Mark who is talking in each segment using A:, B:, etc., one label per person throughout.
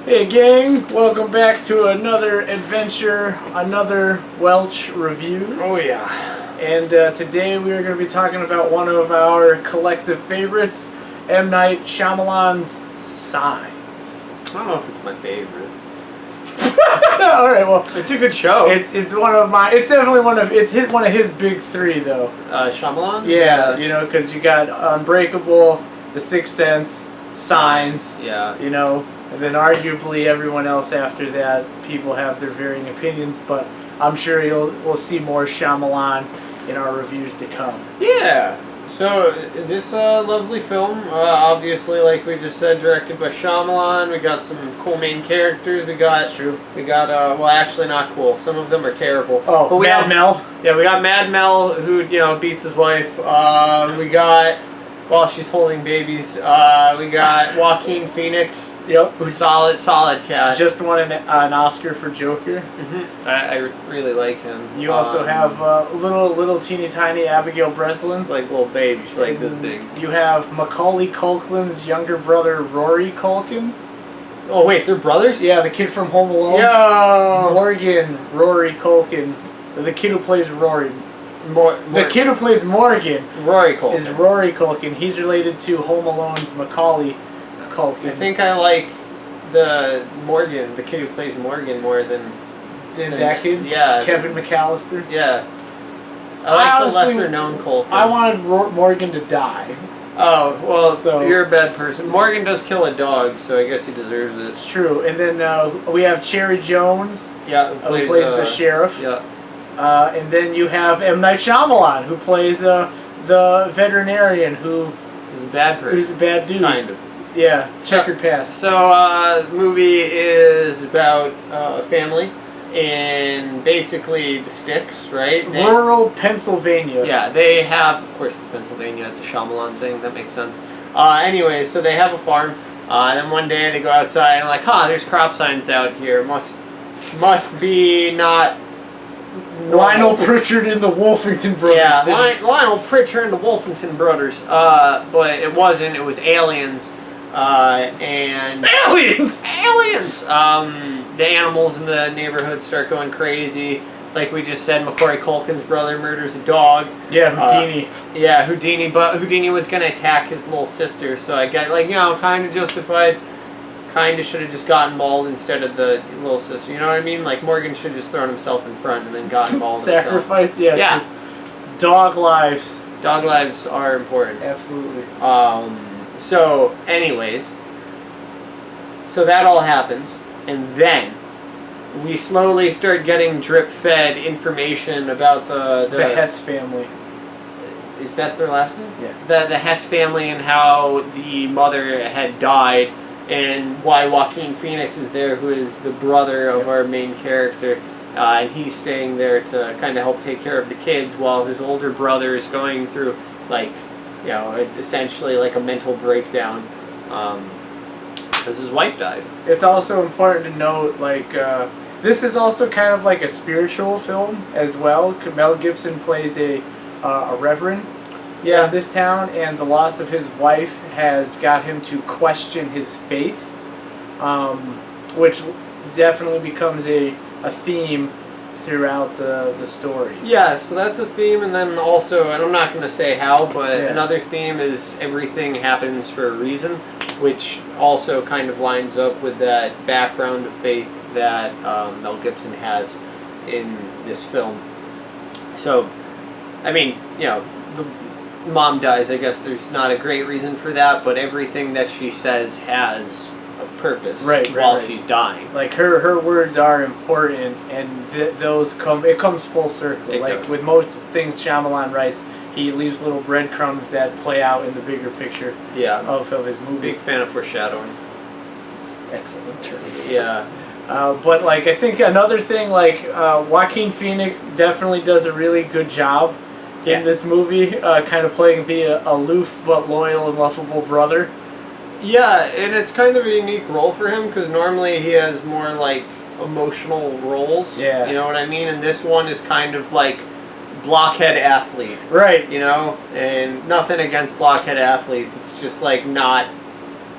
A: Hey gang, welcome back to another adventure, another Welch review.
B: Oh yeah.
A: And today we are going to be talking about one of our collective favorites, M.Night Shyamalan's Signs.
B: I don't know if it's my favorite.
A: Alright, well,
B: It's a good show.
A: it's one of my, it's definitely one of his big three though.
B: Shyamalan?
A: Yeah, you know, because you got Unbreakable, The Sixth Sense, Signs,
B: Yeah.
A: you know, and then arguably everyone else after that, people have their varying opinions, but I'm sure we'll see more Shyamalan in our reviews to come.
B: Yeah. So this lovely film, obviously, like we just said, directed by Shyamalan. We got some cool main characters.
A: That's true.
B: We got well, actually not cool. Some of them are terrible.
A: Oh,
B: but
A: Mad Mel.
B: Yeah, we got Mad Mel, who beats his wife. We got while she's holding babies. We got Joaquin Phoenix.
A: Yep.
B: Solid cat.
A: Just won an Oscar for Joker.
B: Mm-hmm. I really like him.
A: You also have little teeny tiny Abigail Breslin.
B: Like little baby. She's like this big.
A: You have Macaulay Culkin's younger brother Rory Culkin.
B: Oh wait, they're brothers?
A: Yeah, the kid from Home Alone.
B: Yo!
A: Morgan Rory Culkin. The kid who plays Rory. The kid who plays Morgan.
B: Rory Culkin.
A: Is Rory Culkin. He's related to Home Alone's Macaulay Culkin.
B: I think I like the kid who plays Morgan more than
A: that kid?
B: Yeah.
A: Kevin McAllister?
B: Yeah. I like the lesser known Culkin.
A: I wanted Morgan to die.
B: Oh, well,
A: So
B: you're a bad person. Morgan does kill a dog, so I guess he deserves it.
A: It's true. And then we have Cherry Jones,
B: Yeah,
A: who plays the sheriff.
B: Yeah.
A: And then you have M. Night Shyamalan, who plays the veterinarian, who
B: He's a bad person.
A: who's a bad dude.
B: Kind of.
A: Yeah, checkered past.
B: So, the movie is about a family in basically the sticks, right?
A: Rural Pennsylvania.
B: Yeah, they have, of course it's Pennsylvania, it's a Shyamalan thing, that makes sense. Anyway, so they have a farm, and then one day they go outside and like, there's crop signs out here, must be not...
A: Lionel Pritchard and the Wolfington Brothers.
B: Yeah, Lionel Pritchard and the Wolfington Brothers, but it wasn't, it was aliens. And
A: aliens!
B: The animals in the neighborhood start going crazy. Like we just said, Macaulay Culkin's brother murders a dog.
A: Yeah, Houdini.
B: Yeah, Houdini. But Houdini was gonna attack his little sister, so I got kind of justified. Kind of should have just gotten mauled instead of the little sister. You know what I mean? Like Morgan should have just thrown himself in front and then gotten mauled.
A: Sacrificed. Yeah. Dog lives.
B: Dog lives are important.
A: Absolutely.
B: So, anyways, so that all happens, and then we slowly start getting drip-fed information about the
A: Hess family.
B: Is that their last name?
A: Yeah.
B: The Hess family and how the mother had died, and why Joaquin Phoenix is there, who is the brother of our main character, and he's staying there to kind of help take care of the kids while his older brother is going through, like, essentially like a mental breakdown, because his wife died. It's
A: also important to note, like, this is also kind of like a spiritual film as well. Mel Gibson plays a reverend of this town, and the loss of his wife has got him to question his faith, which definitely becomes a theme throughout the story.
B: Yeah, so that's a theme, and then also, and I'm not going to say how, but another theme is everything happens for a reason, which also kind of lines up with that background of faith that Mel Gibson has in this film. So, I mean, the mom dies, I guess there's not a great reason for that, but everything that she says has a purpose while she's dying.
A: Like her words are important, and it comes full circle.
B: It does.
A: With most things Shyamalan writes, he leaves little breadcrumbs that play out in the bigger picture of his movies.
B: Big fan of foreshadowing.
A: Excellent term.
B: Yeah.
A: But like I think another thing, like Joaquin Phoenix definitely does a really good job in this movie, kind of playing the aloof but loyal and lovable brother.
B: Yeah, and it's kind of a unique role for him because normally he has more like emotional roles.
A: Yeah.
B: You know what I mean? And this one is kind of like blockhead athlete.
A: Right.
B: And nothing against blockhead athletes. It's just like not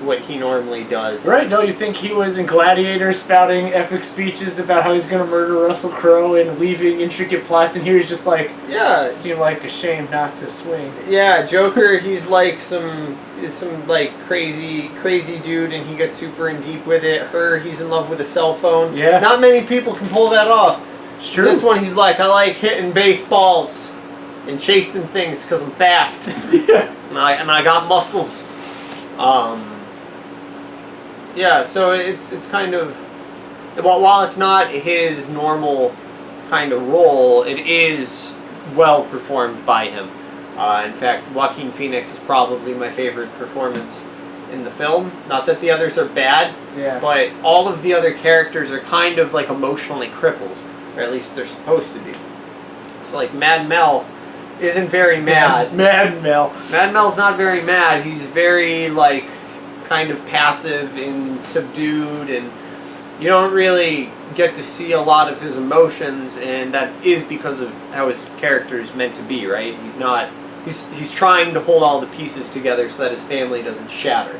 B: what he normally does.
A: Right? No, you think he was in Gladiator spouting epic speeches about how he's going to murder Russell Crowe and weaving intricate plots, and here he's just like,
B: yeah,
A: it seemed like a shame not to swing.
B: Yeah, Joker, he's like some like crazy dude, and he gets super in deep with it. He's in love with a cell phone.
A: Yeah.
B: Not many people can pull that off.
A: It's true.
B: This one, he's like, I like hitting baseballs and chasing things because I'm fast.
A: Yeah.
B: And I got muscles. Yeah, so it's kind of, while it's not his normal kind of role, it is well performed by him. In fact, Joaquin Phoenix is probably my favorite performance in the film. Not that the others are bad,
A: Yeah.
B: but all of the other characters are kind of like emotionally crippled, or at least they're supposed to be. So like Mad Mel isn't very mad.
A: Mad Mel.
B: Mad Mel's not very mad. He's very like kind of passive and subdued, and you don't really get to see a lot of his emotions, and that is because of how his character is meant to be, right? He's trying to hold all the pieces together so that his family doesn't shatter.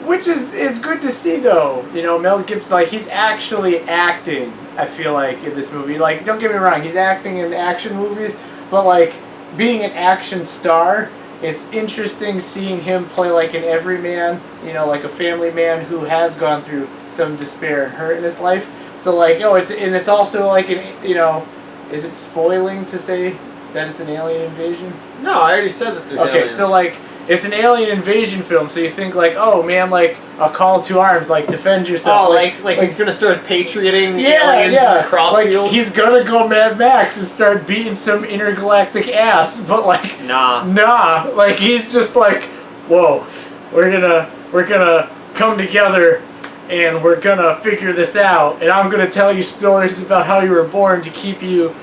A: Which is good to see, though. You know, Mel Gibson, like, he's actually acting, I feel like, in this movie. Like, don't get me wrong, he's acting in action movies, but, like, being an action star, it's interesting seeing him play like an everyman, you know, like a family man who has gone through some despair and hurt in his life. So, like, it's also like you know, is it spoiling to say that it's an alien invasion?
B: No, I already said that there's aliens.
A: Okay, so like it's an alien invasion film, so you think like, oh man, like a call to arms, like defend yourself.
B: Oh, like he's gonna start patrioting aliens in the crop
A: like
B: fields?
A: he's gonna go Mad Max and start beating some intergalactic ass, but like nah, like he's just like, whoa, we're gonna come together and we're gonna figure this out, and I'm gonna tell you stories about how you were born to keep you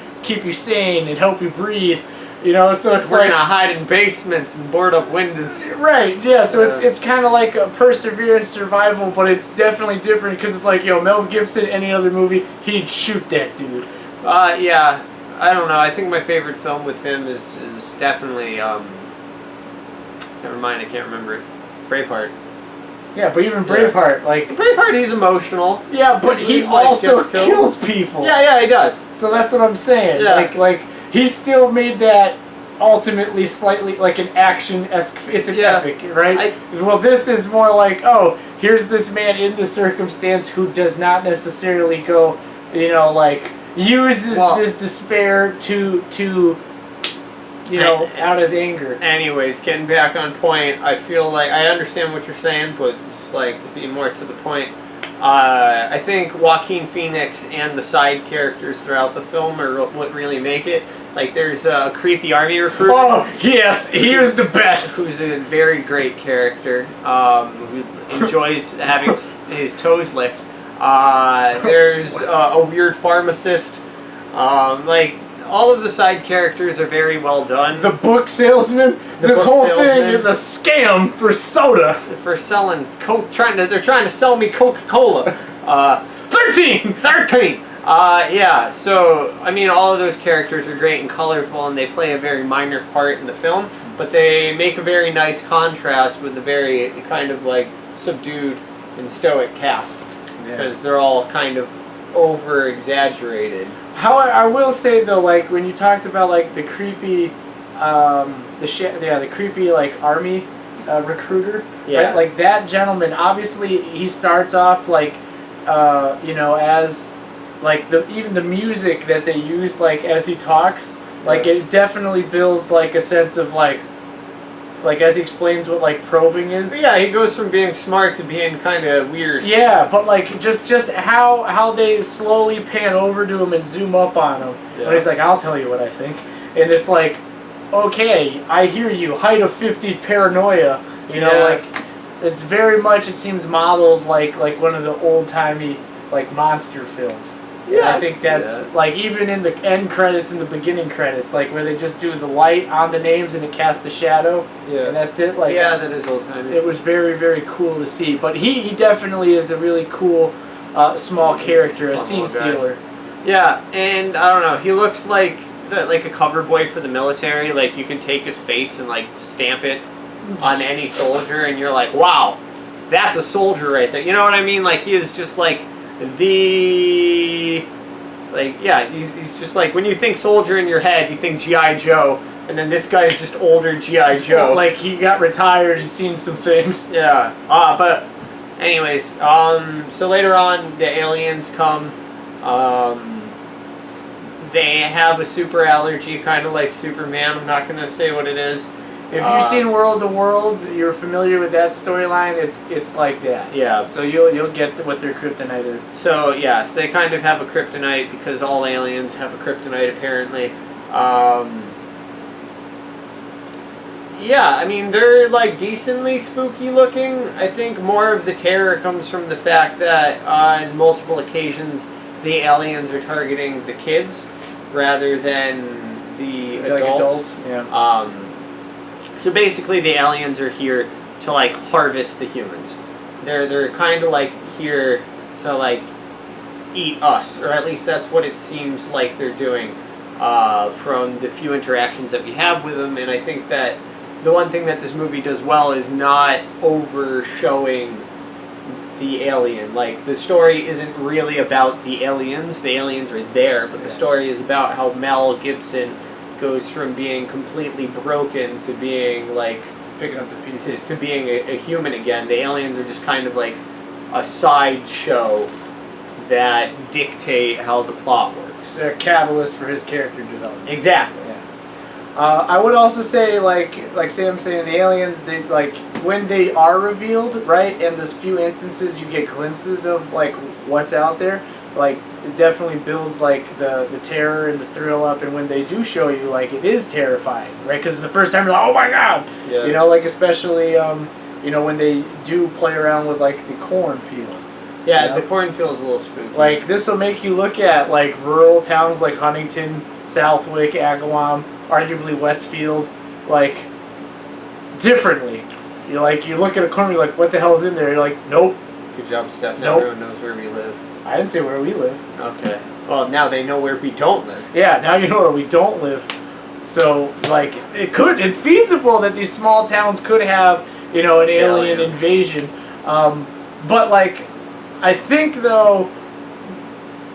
A: sane and help you breathe. You know, so it's
B: we're
A: like
B: gonna hide in basements and board up windows.
A: Right, yeah, so it's kind of like a perseverance survival, but it's definitely different because it's like, Mel Gibson, any other movie, he'd shoot that dude.
B: Yeah, I don't know. I think my favorite film with him is definitely, never mind, I can't remember it. Braveheart.
A: Yeah, but even Braveheart, like...
B: Braveheart, he's emotional.
A: Yeah, but he also kills people.
B: Yeah, he does.
A: So that's what I'm saying.
B: Yeah.
A: Like he still made that ultimately slightly like an action-esque... It's an epic, right? Well, this is more like, oh, here's this man in the circumstance who does not necessarily go, like, uses this despair to out his anger.
B: Anyways, getting back on point, I feel like I understand what you're saying, but just like to be more to the point, I think Joaquin Phoenix and the side characters throughout the film are what really make it. Like, there's a creepy army recruit.
A: Oh, yes, he was the best.
B: Who's a very great character, who enjoys having his toes licked. There's a weird pharmacist. All of the side characters are very well done.
A: The book salesman. This whole thing is a scam for soda.
B: For selling Coke. They're trying to sell me Coca-Cola.
A: 13.
B: Yeah. So I mean, all of those characters are great and colorful, and they play a very minor part in the film, but they make a very nice contrast with the very kind of like subdued and stoic cast, because they're all kind of over exaggerated.
A: How I will say though, like when you talked about like the creepy, the creepy like army recruiter, right? Like that gentleman, obviously he starts off like, as like even the music that they use like as he talks, like it definitely builds like a sense of like as he explains what like probing is.
B: Yeah, he goes from being smart to being kind of weird.
A: Yeah, but like just how they slowly pan over to him and zoom up on him. Yeah. And he's like, I'll tell you what I think. And it's like, okay, I hear you. Height of 50s paranoia. Like it's very much, it seems modeled like one of the old-timey like monster films. Yeah, I think that's like even in the end credits and the beginning credits, like where they just do the light on the names and it casts a shadow. Yeah, and that's it. Like
B: that is old timey.
A: It was very, very cool to see. But he definitely is a really cool small character, a scene stealer.
B: Yeah, and I don't know, he looks like a cover boy for the military. Like you can take his face and like stamp it on any soldier, and you're like, wow, that's a soldier right there. You know what I mean? Like, he is just like the... Like, yeah, he's just like, when you think soldier in your head, you think G.I. Joe, and then this guy is just older G.I. Joe.
A: Well, like, he got retired, he's seen some things.
B: Yeah. But anyways, so later on, the aliens come. They have a super allergy, kind of like Superman. I'm not going to say what it is.
A: If you've seen World of Worlds, you're familiar with that storyline. It's like that.
B: Yeah.
A: So you'll get what their kryptonite is.
B: So yes, they kind of have a kryptonite because all aliens have a kryptonite apparently. Yeah, I mean, they're like decently spooky looking. I think more of the terror comes from the fact that on multiple occasions the aliens are targeting the kids rather than the adults.
A: Yeah.
B: So basically, the aliens are here to like harvest the humans. They're kind of like here to like eat us, or at least that's what it seems like they're doing from the few interactions that we have with them. And I think that the one thing that this movie does well is not over showing the alien. Like, the story isn't really about the aliens. The aliens are there, but the story is about how Mel Gibson goes from being completely broken to being like
A: picking up the pieces
B: to being a human again. The aliens are just kind of like a sideshow that dictate how the plot works.
A: They're a catalyst for his character development.
B: Exactly.
A: Yeah. I would also say, like Sam saying, the aliens, they like when they are revealed, right? And there's few instances you get glimpses of like what's out there. Like, it definitely builds like the terror and the thrill up, and when they do show you, like, it is terrifying, right? Because it's the first time you're like, oh my god,
B: Yeah.
A: you know, like especially when they do play around with like the cornfield.
B: Yeah,
A: You know?
B: the cornfield's a little spooky.
A: Like, this will make you look at like rural towns like Huntington, Southwick, Agawam, arguably Westfield, like differently. You look at a corner, you're like, what the hell's in there? You're like, nope.
B: Good job, Steph. Now
A: Nope.
B: everyone knows where we live.
A: I didn't say where we live.
B: Okay. Well, now they know where we don't live.
A: Yeah, now you know where we don't live. So, like, it's feasible that these small towns could have, an alien invasion. But, like, I think, though,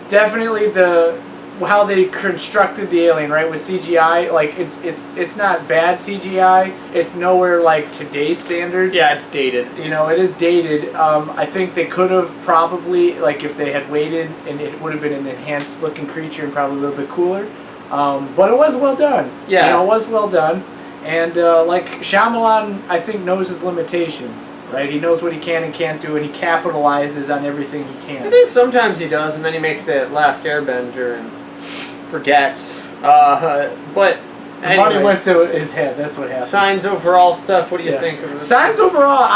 A: definitely how they constructed the alien, right, with CGI, like, it's not bad CGI. It's nowhere like today's standards.
B: Yeah, it's dated.
A: It is dated. I think they could have probably, like, if they had waited, and it would have been an enhanced looking creature and probably a little bit cooler. But it was well done.
B: Yeah.
A: It was well done. And, like, Shyamalan, I think, knows his limitations, right? He knows what he can and can't do, and he capitalizes on everything he can.
B: I think sometimes he does, and then he makes that last airbender and forgets. But
A: The money went to his head. That's what happened.
B: Signs overall stuff. What do you think of it?
A: Signs overall,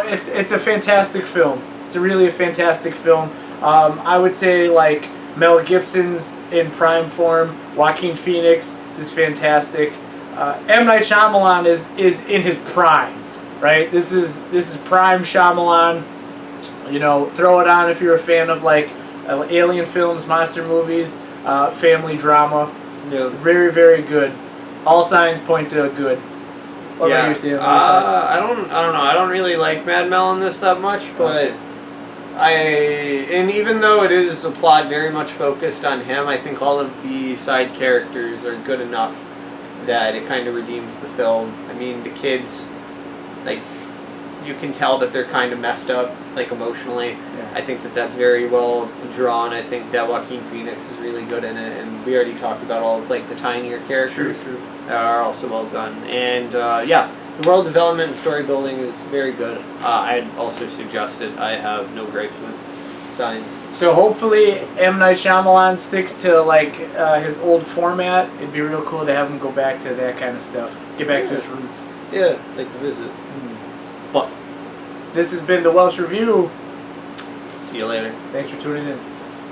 A: it's a fantastic film. It's really a fantastic film. I would say, like, Mel Gibson's in prime form. Joaquin Phoenix is fantastic. M.Night Shyamalan is in his prime, right? This is prime Shyamalan. Throw it on if you're a fan of like alien films, monster movies, family drama.
B: Yeah.
A: Very, very good. All signs point to good. What about you, Sam?
B: I don't know. I don't really like Mad Mel in this that much, but and even though it is a plot very much focused on him, I think all of the side characters are good enough that it kind of redeems the film. I mean, the kids, like, you can tell that they're kind of messed up, like, emotionally.
A: Yeah.
B: I think that that's very well drawn. I think that Joaquin Phoenix is really good in it, and we already talked about all of, like, the tinier characters
A: True.
B: that are also well done. And, the world development and story building is very good. I'd also suggest it. I have no gripes with Signs.
A: So hopefully M. Night Shyamalan sticks to like his old format. It'd be real cool to have him go back to that kind of stuff. Get back to his roots.
B: Yeah, like The Visit. But
A: this has been the Welch Review.
B: see you later.
A: Thanks for tuning in.